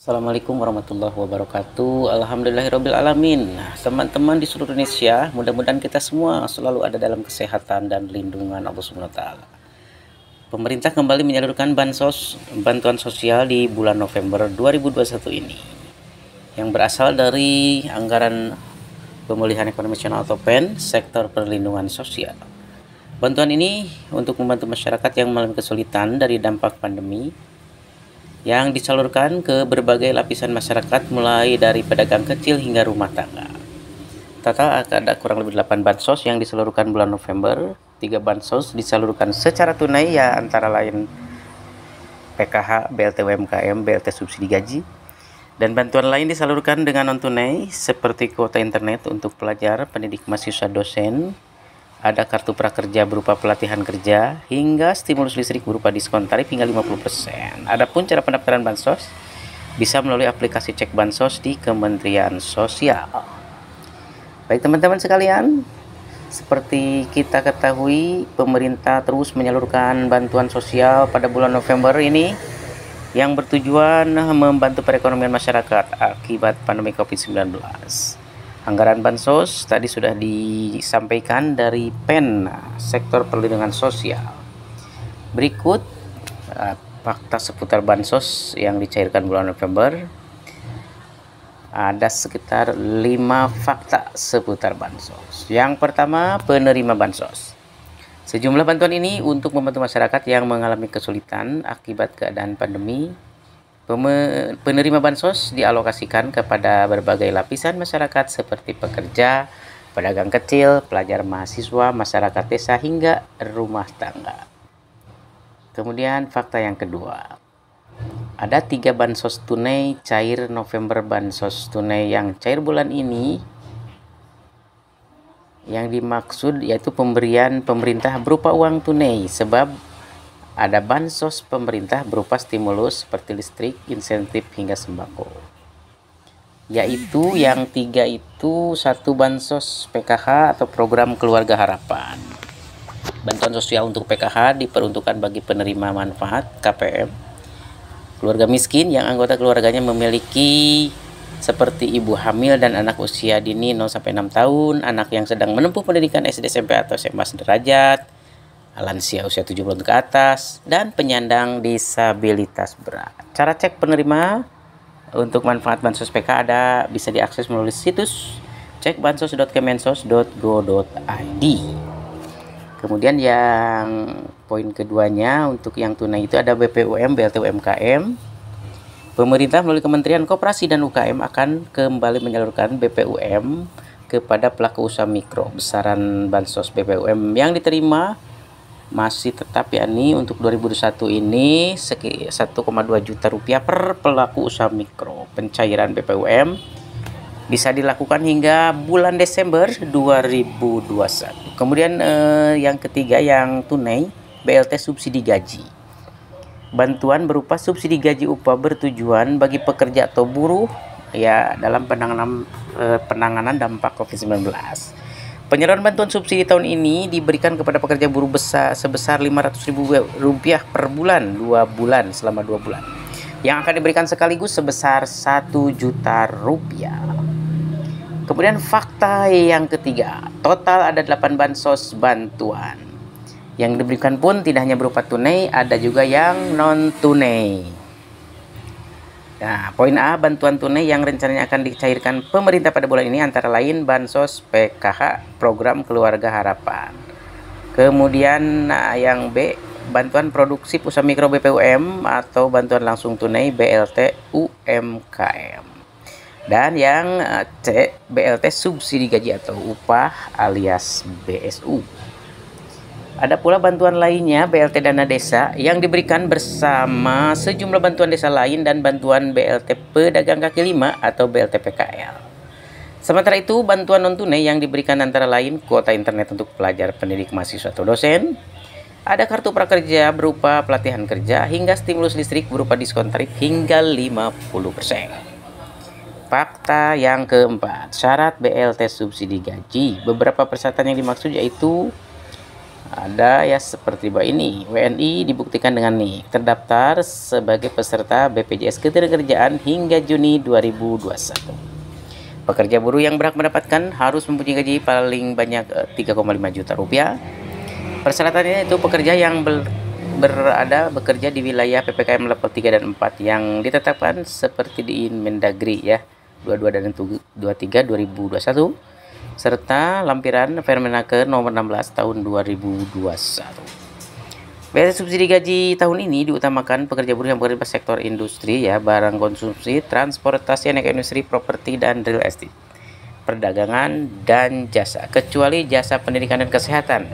Assalamualaikum warahmatullahi wabarakatuh. Alhamdulillahirabbil alamin. Nah, teman-teman di seluruh Indonesia, mudah-mudahan kita semua selalu ada dalam kesehatan dan lindungan Allah Subhanahu wa taala. Pemerintah kembali menyalurkan bantuan sosial di bulan November 2021 ini yang berasal dari anggaran pemulihan ekonomi nasional atau PEN sektor perlindungan sosial. Bantuan ini untuk membantu masyarakat yang mengalami kesulitan dari dampak pandemi yang disalurkan ke berbagai lapisan masyarakat mulai dari pedagang kecil hingga rumah tangga. Total ada kurang lebih 8 bansos yang disalurkan bulan November. 3 bansos disalurkan secara tunai ya antara lain PKH, BLT UMKM, BLT subsidi gaji. Dan bantuan lain disalurkan dengan non tunai seperti kuota internet untuk pelajar, pendidik, mahasiswa, dosen. Ada kartu prakerja berupa pelatihan kerja hingga stimulus listrik berupa diskon tarif hingga 50%. Adapun cara pendaftaran bansos bisa melalui aplikasi cek bansos di Kementerian Sosial. Baik teman-teman sekalian, seperti kita ketahui pemerintah terus menyalurkan bantuan sosial pada bulan November ini yang bertujuan membantu perekonomian masyarakat akibat pandemi COVID-19. Anggaran bansos tadi sudah disampaikan dari PEN sektor perlindungan sosial. Berikut fakta seputar bansos yang dicairkan bulan November. Ada sekitar 5 fakta seputar bansos. Yang pertama, penerima bansos. Sejumlah bantuan ini untuk membantu masyarakat yang mengalami kesulitan akibat keadaan pandemi. Penerima bansos dialokasikan kepada berbagai lapisan masyarakat seperti pekerja, pedagang kecil, pelajar, mahasiswa, masyarakat desa, hingga rumah tangga. Kemudian fakta yang kedua, ada 3 bansos tunai cair November. Bansos tunai yang cair bulan ini yang dimaksud yaitu pemberian pemerintah berupa uang tunai, sebab ada bansos pemerintah berupa stimulus seperti listrik, insentif, hingga sembako. Yaitu yang 3 itu, 1 bansos PKH atau program keluarga harapan. Bantuan sosial untuk PKH diperuntukkan bagi penerima manfaat KPM, keluarga miskin yang anggota keluarganya memiliki seperti ibu hamil dan anak usia dini 0-6 tahun, anak yang sedang menempuh pendidikan SD, SMP, atau SMA sederajat, lansia usia 70 tahun ke atas, dan penyandang disabilitas berat. Cara cek penerima untuk manfaat bansos PK bisa diakses melalui situs cekbansos.kemensos.go.id. Kemudian yang poin keduanya untuk yang tunai itu ada BPUM, BLT UMKM. Pemerintah melalui Kementerian Koperasi dan UKM akan kembali menyalurkan BPUM kepada pelaku usaha mikro. Besaran bansos BPUM yang diterima masih tetap, yakni untuk 2021 ini 1,2 juta rupiah per pelaku usaha mikro. Pencairan BPUM bisa dilakukan hingga bulan Desember 2021. Kemudian yang ketiga yang tunai, BLT subsidi gaji. Bantuan berupa subsidi gaji upah bertujuan bagi pekerja atau buruh ya dalam penanganan dampak COVID-19. Penyaluran bantuan subsidi tahun ini diberikan kepada pekerja buruh sebesar Rp500.000 per bulan, 2 bulan, selama 2 bulan. Yang akan diberikan sekaligus sebesar Rp1 juta. Kemudian fakta yang ketiga, total ada 8 bansos bantuan. Yang diberikan pun tidak hanya berupa tunai, ada juga yang non tunai. Nah, poin A, bantuan tunai yang rencananya akan dicairkan pemerintah pada bulan ini antara lain bansos PKH, program keluarga harapan. Kemudian yang B, bantuan produksi usaha mikro BPUM atau bantuan langsung tunai BLT UMKM. Dan yang C, BLT subsidi gaji atau upah alias BSU. Ada pula bantuan lainnya BLT dana desa yang diberikan bersama sejumlah bantuan desa lain dan bantuan BLT pedagang kaki lima atau BLT PKL. Sementara itu bantuan non tunai yang diberikan antara lain kuota internet untuk pelajar, pendidik, mahasiswa, atau dosen. Ada kartu prakerja berupa pelatihan kerja hingga stimulus listrik berupa diskon tarif hingga 50%. Fakta yang keempat, syarat BLT subsidi gaji. Beberapa persyaratan yang dimaksud yaitu Ada ya seperti ini, WNI dibuktikan dengan nih terdaftar sebagai peserta BPJS Ketenagakerjaan hingga Juni 2021. Pekerja buruh yang berhak mendapatkan harus mempunyai gaji paling banyak 3,5 juta rupiah. Persyaratannya itu pekerja yang bekerja di wilayah PPKM level 3 dan 4 yang ditetapkan seperti di Mendagri ya 22 dan 23 2021 serta lampiran Permenaker nomor 16 tahun 2021. Biaya subsidi gaji tahun ini diutamakan pekerja buruh yang bekerja di sektor industri ya, barang konsumsi, transportasi, industri, properti dan real estate, perdagangan dan jasa, kecuali jasa pendidikan dan kesehatan.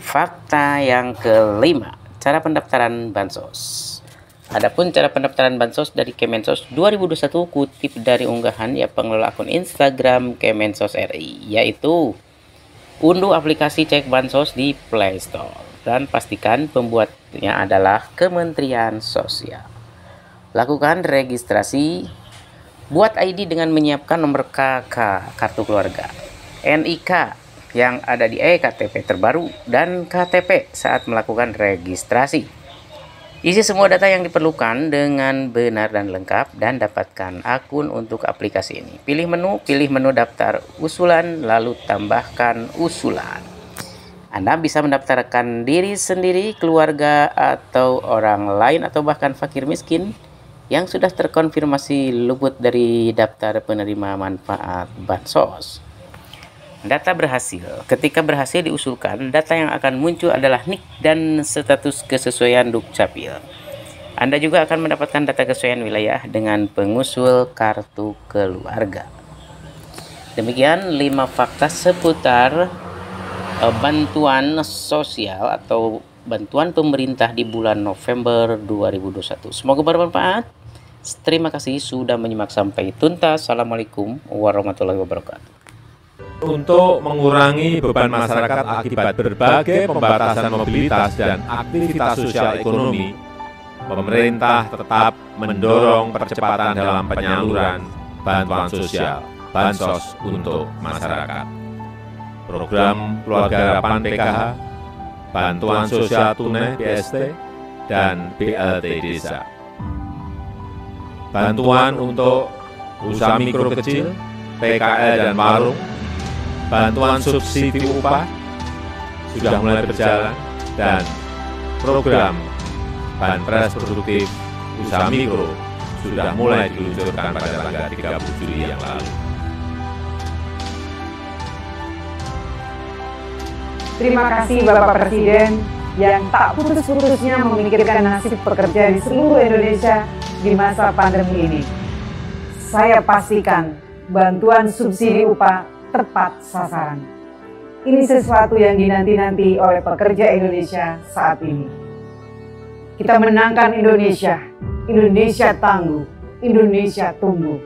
Fakta yang kelima, cara pendaftaran Bansos. Adapun cara pendaftaran Bansos dari Kemensos 2021 kutip dari unggahan ya pengelola akun Instagram Kemensos RI, yaitu unduh aplikasi Cek Bansos di Play Store dan pastikan pembuatnya adalah Kementerian Sosial. Lakukan registrasi, buat ID dengan menyiapkan nomor KK kartu keluarga, NIK yang ada di eKTP terbaru dan KTP saat melakukan registrasi. Isi semua data yang diperlukan dengan benar dan lengkap dan dapatkan akun untuk aplikasi ini. Pilih menu daftar usulan, lalu tambahkan usulan. Anda bisa mendaftarkan diri sendiri, keluarga, atau orang lain, atau bahkan fakir miskin yang sudah terkonfirmasi luput dari daftar penerima manfaat Bansos. Data berhasil. Ketika berhasil diusulkan, data yang akan muncul adalah NIK dan status kesesuaian Dukcapil. Anda juga akan mendapatkan data kesesuaian wilayah dengan pengusul kartu keluarga. Demikian 5 fakta seputar bantuan sosial atau bantuan pemerintah di bulan November 2021. Semoga bermanfaat. Terima kasih sudah menyimak sampai tuntas. Assalamualaikum warahmatullahi wabarakatuh. Untuk mengurangi beban masyarakat akibat berbagai pembatasan mobilitas dan aktivitas sosial ekonomi, pemerintah tetap mendorong percepatan dalam penyaluran bantuan sosial Bansos untuk masyarakat. Program Keluarga Harapan PKH, Bantuan Sosial Tunai BST, dan BLT Desa. Bantuan untuk usaha mikro kecil, PKL dan warung, bantuan subsidi upah sudah mulai berjalan, dan program Banpres Produktif Usaha Mikro sudah mulai diluncurkan pada tanggal 30 Juli yang lalu. Terima kasih Bapak Presiden yang tak putus-putusnya memikirkan nasib pekerja di seluruh Indonesia di masa pandemi ini. Saya pastikan bantuan subsidi upah tepat sasaran. Ini sesuatu yang dinanti-nanti oleh pekerja Indonesia saat ini. Kita menangkan Indonesia, Indonesia tangguh, Indonesia tumbuh.